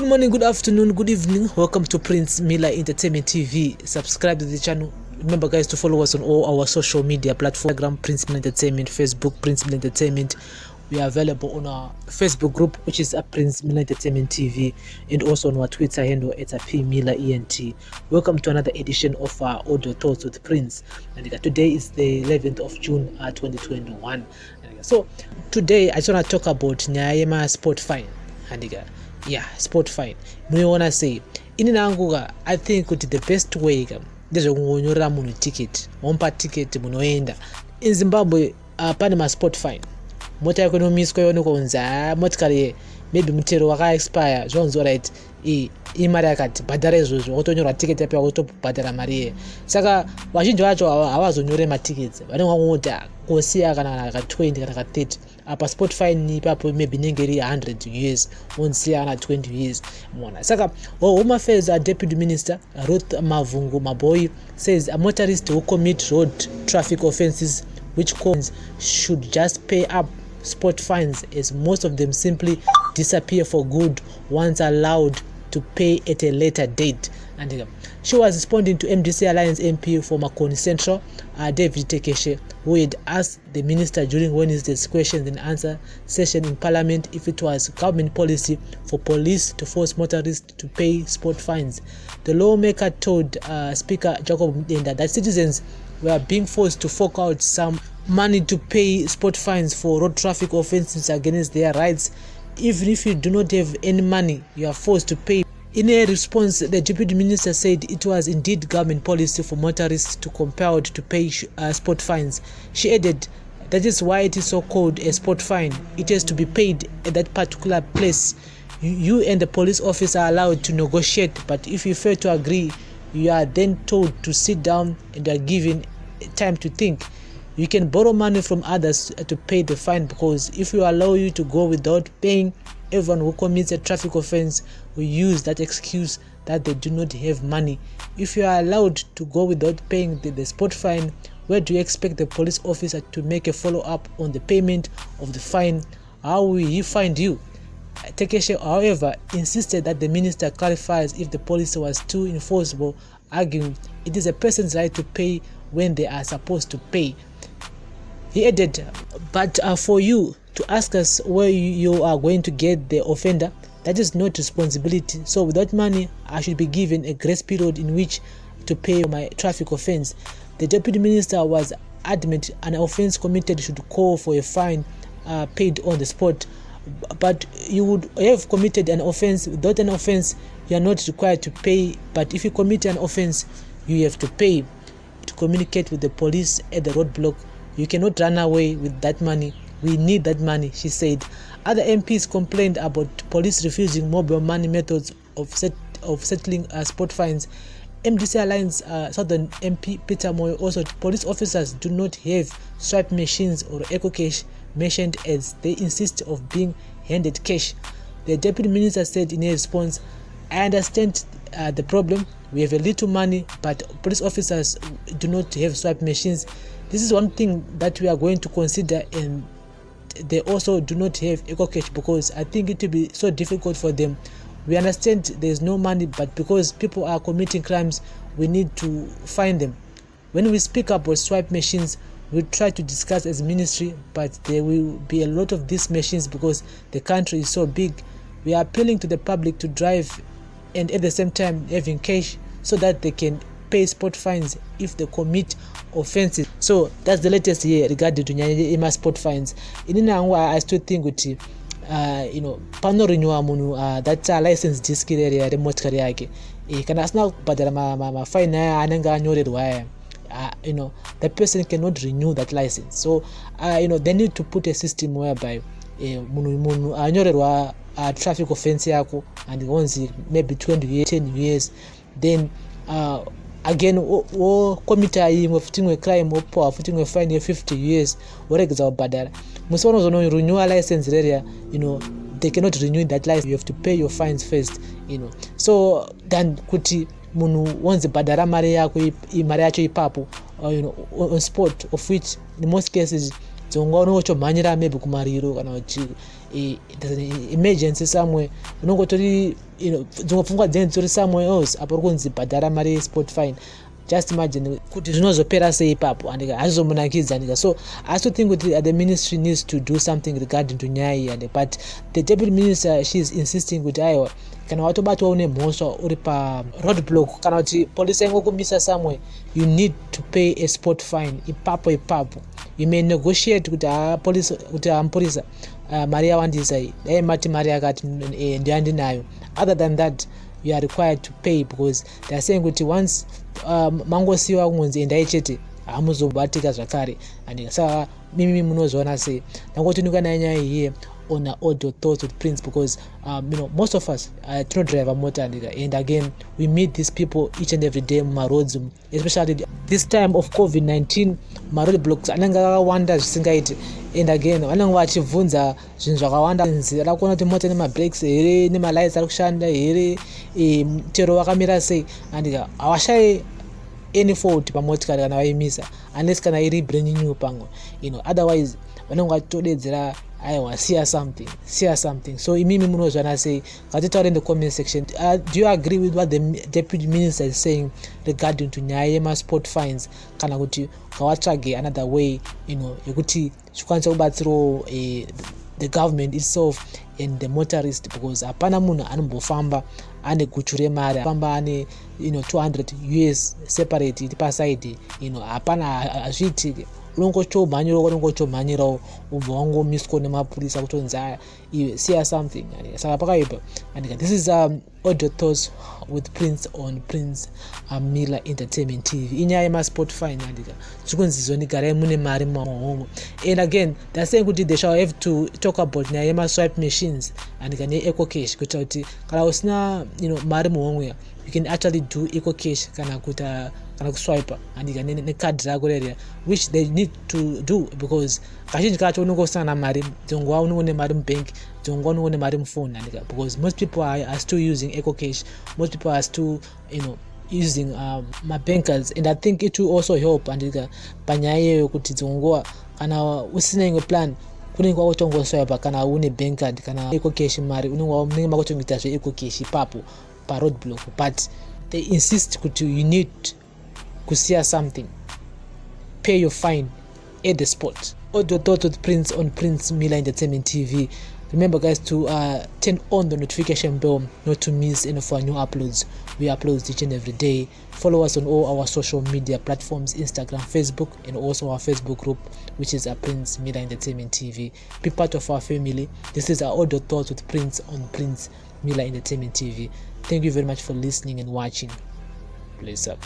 morning, good afternoon, good evening. Welcome to Prince Miller Entertainment TV. Subscribe to the channel. Remember, guys, to follow us on all our social media platforms: Instagram, Prince Miller Entertainment; Facebook, Prince Miller Entertainment. We are available on our Facebook group, which is a Prince Miller Entertainment TV, and also on our Twitter handle, it's a P Miller ENT. Welcome to another edition of our Audio Thoughts with Prince. And today is the 11th of June, 2021. So today I just want to talk about Nyayema sport fine. And sport fine. I want to say, in Anguga, I think the best way is to get a ticket. One ticket munoenda. In Zimbabwe, Panama sport fine. Mota economies koyono konza motikari maybe mutero waka expire zonzo right imari yakati bhadhara izvozvo wotonyora ticket yapi wakutobhadhara mari saka vazhinji vacho havazonyore matickets vanenge vangoti kosiya kana ka 20 kana ka 30 apa sport fine ipapo maybe inenge iri 100 US onsiya kana 20 US mona saka Home Affairs Deputy Minister Ruth Mavungu Maboyi says a motorist who commit road traffic offences which cons should just pay up sport fines, as most of them simply disappear for good once allowed to pay at a later date. And she was responding to MDC Alliance MP for Makoni Central, David Tekeshe, who had asked the minister during Wednesday's questions and answer session in Parliament if it was government policy for police to force motorists to pay sport fines. The lawmaker told Speaker Jacob Mdenda that citizens were being forced to fork out some money to pay sport fines for road traffic offences against their rights. Even if you do not have any money, you are forced to pay. In a response, the Deputy Minister said it was indeed government policy for motorists to compelled to pay sport fines. She added, that is why it is so called a sport fine. It has to be paid at that particular place. You and the police officer are allowed to negotiate, but if you fail to agree, you are then told to sit down and are given time to think. You can borrow money from others to pay the fine, because if you allow you to go without paying, everyone who commits a traffic offense will use that excuse that they do not have money. If you are allowed to go without paying the sport fine, where do you expect the police officer to make a follow-up on the payment of the fine? How will he find you? Tekeshe, however, insisted that the minister clarifies if the policy was too enforceable, arguing it is a person's right to pay when they are supposed to pay. He added, but for you to ask us where you are going to get the offender, that is not responsibility. So without money, I should be given a grace period in which to pay my traffic offense. The Deputy Minister was adamant an offense committed should call for a fine paid on the spot. But you would have committed an offense. Without an offense, you are not required to pay. But if you commit an offense, you have to pay to communicate with the police at the roadblock. You cannot run away with that money. We need that money, she said. Other MPs complained about police refusing mobile money methods of settling sport fines. MDC Alliance Southern MP Peter Moyo also, police officers do not have swipe machines or eco cash mentioned, as they insist of being handed cash. The Deputy Minister said in a response, I understand the problem. We have a little money, but police officers do not have swipe machines. This is one thing that we are going to consider, and they also do not have eco cash because I think it will be so difficult for them. We understand there is no money, but because people are committing crimes, we need to find them. When we speak about swipe machines, we try to discuss as ministry, but there will be a lot of these machines because the country is so big. We are appealing to the public to drive and at the same time having cash so that they can pay sport fines if they commit offenses. So that's the latest here regarding to Nyayema sport fines. I still think with pano renewa munu that license disk area remote kari yake kana asna badala ma fine ananga anyorerwa the person cannot renew that license. So they need to put a system whereby munu anyorerwa traffic offense yako and once maybe 20 years 10 years then again committer imwe futingwe crime opo futingwe fine ya 50 years waregeza badala musono zono renew license area they cannot renew that license. You have to pay your fines first so then kuti munu once badala mari yako imari yacho ipapo on spot, of which in most cases dzonga unongotomhanyira maybe kumariro kana kuti there's an emergency somewhere unongotori dzonga pfungwa dzenyu dziri somewhere else apo uri kunzi bhadhara mari yesport fine. Just imagine kuti zvinozopera sei ipapo and hazvizomunakidza and so I also think that the ministry needs to do something regarding to nyaya iyi and but the deputy minister, she is insisting kuti aiwa kana watobatwa une mhosva uri pa roadblock kana kuti polisi ingokumisa somewhere, you need to pay a sport fine ipapo. You may negotiate kuti police kuti mapurisa mari yawandisa dai mati mari yakati ndiyandinayo. Other than that, you are required to pay because they are saying kuti once mangosiwa kunzi endai chete hamuzobatika zvakare and saka mimi munozviona sei. Ndangoti ndikana nyaya iyi on audio thoughts with Prince because most of us tinodrive mota and again we meet these people each and every day mumaroads, especially this time of COVID-19. Maroad blocks anenge akawanda zvisingaiti and again vanenge vachibvunza zvinhu zvakawanda nzira kuona kuti mota nemabreaks here nemalights ari kushanda here, mutero wakamira sei and hawashai any fault pamotikari kana vaimisa unless kana iri brand new pamwe, otherwise vanenge vachitodedzera aiwa see something. So imimi munozvana sei, ngatitaure in the comment section. Do you agree with what the deputy minister is saying regarding to nyaya yemasport fines kana kuti ngawatsvage another way yekuti zvikwanise kubatsirawo the government itself and the motorist, because hapana munhu anombofamba ane guchu remari famba ane 200 US separate iti paside hapana, hazviitiki. unongotomhanyirawo ubva wangomiswa nemapurisa kutonzi iwe see something saka pakaipa. And this is audio thoughts with Prince on Prince Miller Entertainment TV. Inyaya yemasport fine andika zvikunzi zogarai mune mari mumahomo. And again they're saying kuti they shall have to talk about nyaya yemaswipe machines andika ne-eco cash kuita kuti kana usina mari muhomwe you can actually do eco cash kana kuswipe andika necard rako reria, which they need to do because kazhinji kacho unongosana na mari dzongwa unone mari mubank dzongwa unone mari mufoni andika, because most people are still using eco cash, most people are still using my bankers, and I think it will also help andika panyaya yekuti dzongwa kana usina imwe plan kunenge wakutongoswipe kana une bank card kana eco cash mari unenge makutongita zve eco cash ipapo pa road block, but they insist kuti you need kusia something, pay your fine at the spot. Audio thoughts with Prince on Prince Miller Entertainment TV. Remember guys to turn on the notification bell not to miss any of our new uploads. We upload each and every day. Follow us on all our social media platforms, Instagram, Facebook, and also our Facebook group, which is Prince Miller Entertainment TV. Be part of our family. This is our audio thoughts with Prince on Prince Miller Entertainment TV. Thank you very much for listening and watching. Bless up.